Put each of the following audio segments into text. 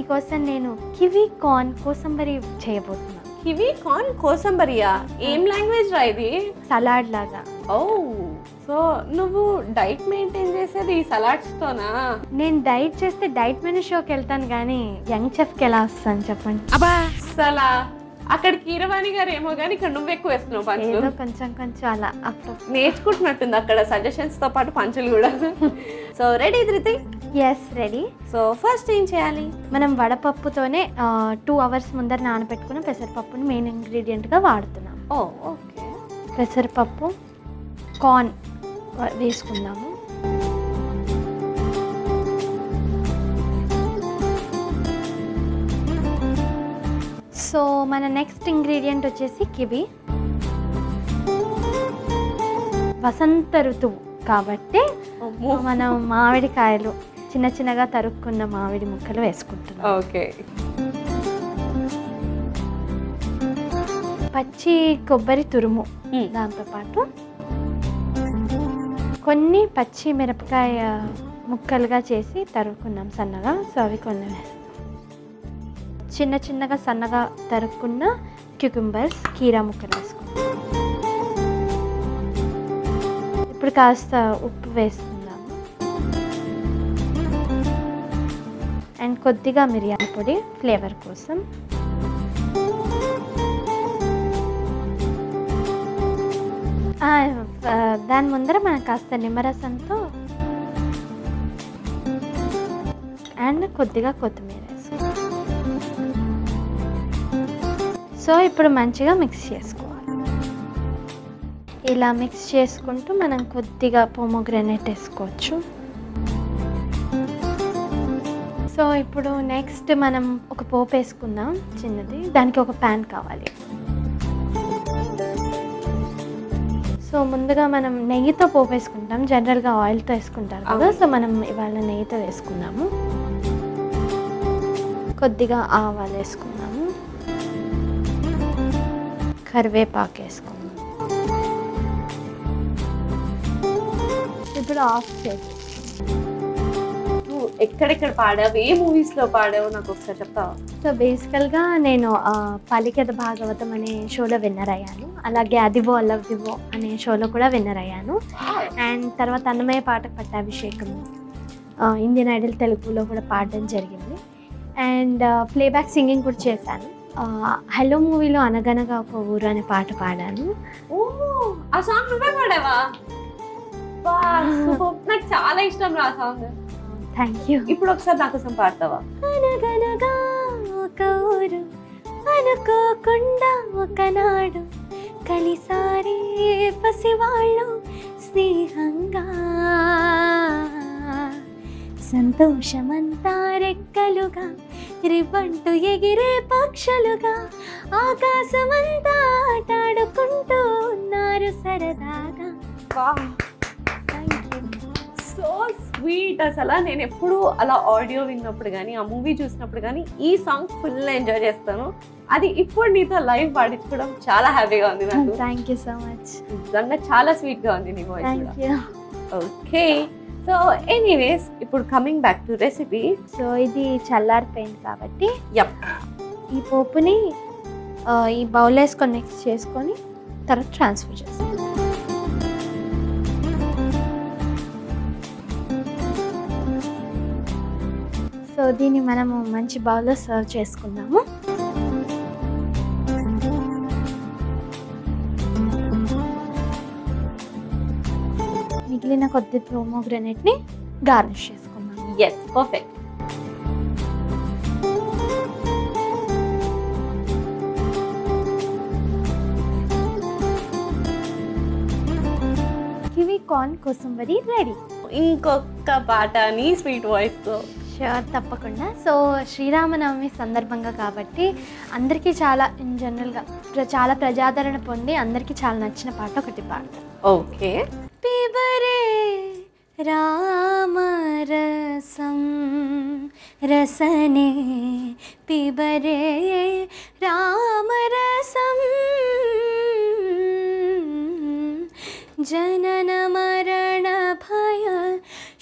మీకోసం నేను kiwi corn kosambari చేయబోతున్నాను. కివి కార్న్ కోసంబరియా? ఏం లాంగ్వేజ్ రా ఇది? సలాడ్ లాగా. ఓ, సో నువ్వు డైట్ మెయింటైన్ చేసేది ఈ సలాడ్స్ తోనా? నేను డైట్ చేస్తే డైట్ మెనూ షోకి వెళ్తాను కానీ యంగ్ చెఫ్కి ఎలా వస్తాను చెప్పండి. అబ్బా అసలా అక్కడ కీరవాణి గారు ఏమో కానీ ఇక్కడ నువ్వు ఎక్కువ వేస్తున్నావు పంచులు. ఏదో కొంచెం కొంచెం అలా అప్పుడు నేర్చుకుంటున్నట్టుంది అక్కడ సజెషన్స్ తో పాటు పంచులు కూడా. So ready Dhruti? Yes ready. So first ఏం చేయాలి? మనం వడపప్పుతోనే 2 hours ముందర నానబెట్టుకున్న పెసరపప్పుని మెయిన్ ఇంగ్రీడియంట్గా వాడుతున్నాం. ఓ ఓకే. పెసరపప్పు, కార్న్ వేసుకుందాము. సో మన నెక్స్ట్ ఇంగ్రీడియంట్ వచ్చేసి కివి. వసంత ఋతువు కాబట్టి మనం మామిడికాయలు చిన్న చిన్నగా తరుక్కున్న మామిడి ముక్కలు వేసుకుంటున్నాం. ఓకే. పచ్చి కొబ్బరి తురుము, దాంతోపాటు కొన్ని పచ్చి మిరపకాయ ముక్కలుగా చేసి తరుక్కున్నాం సన్నగా. సో అవి కొన్ని వేస్తాం. చిన్న చిన్నగా సన్నగా తరుక్కున్న క్యూకుంబర్స్, కీరా ముక్కలు వేసుకున్నాం. ఇప్పుడు కాస్త ఉప్పు వేసుకుందాము అండ్ కొద్దిగా మిరియాల పొడి ఫ్లేవర్ కోసం. దాని ముందర మనం కాస్త నిమ్మరసంతో అండ్ కొద్దిగా కొత్తిమీర వేసుకుందాం. సో ఇప్పుడు మంచిగా మిక్స్ చేసుకోవాలి. ఇలా మిక్స్ చేసుకుంటూ మనం కొద్దిగా పోమోగ్రానైట్ వేసుకోవచ్చు. సో ఇప్పుడు నెక్స్ట్ మనం ఒక పోపు వేసుకుందాం చిన్నది. దానికి ఒక ప్యాన్ కావాలి. సో ముందుగా మనం నెయ్యితో పోపు వేసుకుంటాం. జనరల్గా ఆయిల్తో వేసుకుంటారు కదా. సో మనం ఇవాళ నెయ్యితో వేసుకుందాము. కొద్దిగా ఆవాలు వేసుకుందాము, కరివేపాకు వేసుకుందాం. ఇప్పుడు ఆఫ్ చేసి. నువ్వు ఎక్కడెక్కడ పాడావు, ఏ మూవీస్లో పాడావు నాకు ఒకసారి చెప్తావా? సో బేసికల్గా నేను పలికెద భాగవతం అనే షోలో విన్నర్ అయ్యాను. అలాగే అదివో అల్లవివో అనే షోలో కూడా విన్నర్ అయ్యాను. అండ్ తర్వాత అన్నమయ్య పాటకు పట్టాభిషేకం, ఇండియన్ ఐడల్ తెలుగులో కూడా పాడడం జరిగింది. అండ్ ప్లేబ్యాక్ సింగింగ్ కూడా చేశాను. హలో మూవీలో అనగనగా ఒక ఊరు అనే పాట పాడాను. ఓ, ఆ సాంగ్ నువ్వే పాడావా? నాకు చాలా ఇష్టం రా సాంగ్. Thank you. ఇప్పుడు ఒకసారి నా కోసం పాడతావా? అనగనగా ఒక ఊరు అనుకోకుండా ఒకనాడు కలిసారి పసివాళ్ళు స్నేహంగా, సంతోషమంతా రెక్కలుగా రివ్వంటూ ఎగిరే పక్షులుగా ఆకాశమంతా ఆటాడుకుంటూ ఉన్నారు సరదాగా. So sweet. అసలు నేను ఎప్పుడు అలా ఆడియో విన్నప్పుడు కానీ ఆ మూవీ చూసినప్పుడు కానీ ఈ సాంగ్ ఫుల్ ఎంజాయ్ చేస్తాను. అది ఇప్పుడు నీతో లైవ్ పాడించుకోవడం చాలా హ్యాపీగా ఉంది నాకు. Thank you so much. నిజంగా చాలా స్వీట్గా ఉంది నీ voice. Thank you. Okay. So anyways ఇప్పుడు coming back to recipe. So ఇది చల్లారిపోయింది కాబట్టి యప్, ఈ పోపుని ఈ బౌల్ వేసుకొని మిక్స్ చేసుకొని తర్వాత ట్రాన్స్ఫర్ చేస్తాం. సో దీన్ని మనము మంచి బౌల్లో సర్వ్ చేసుకుందాము. మిగిలిన కొద్ది పోమోగ్రానైట్ని గార్నిష్ చేసుకుందాం. Yes, perfect. Kiwi corn kosambari ready. ఇంకొక పాట నీ స్వీట్ వాయిస్తో. షూర్, తప్పకుండా. సో శ్రీరామనవమి సందర్భంగా కాబట్టి అందరికీ చాలా ఇన్ జనరల్గా చాలా ప్రజాదరణ పొంది అందరికీ చాలా నచ్చిన పాట ఒకటి పాడతాం. ఓకే. పిబరే రామరసం రసనే పిబరే రామరసం జనన మరణ భయ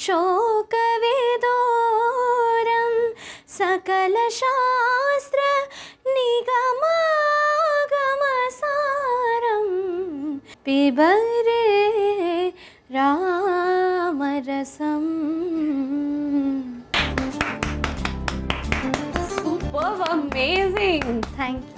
శోక వేదోరం సక సకల శాస్త్ర నిగమాగమసారం పిబరే రామరసం. Super, amazing. Thank you.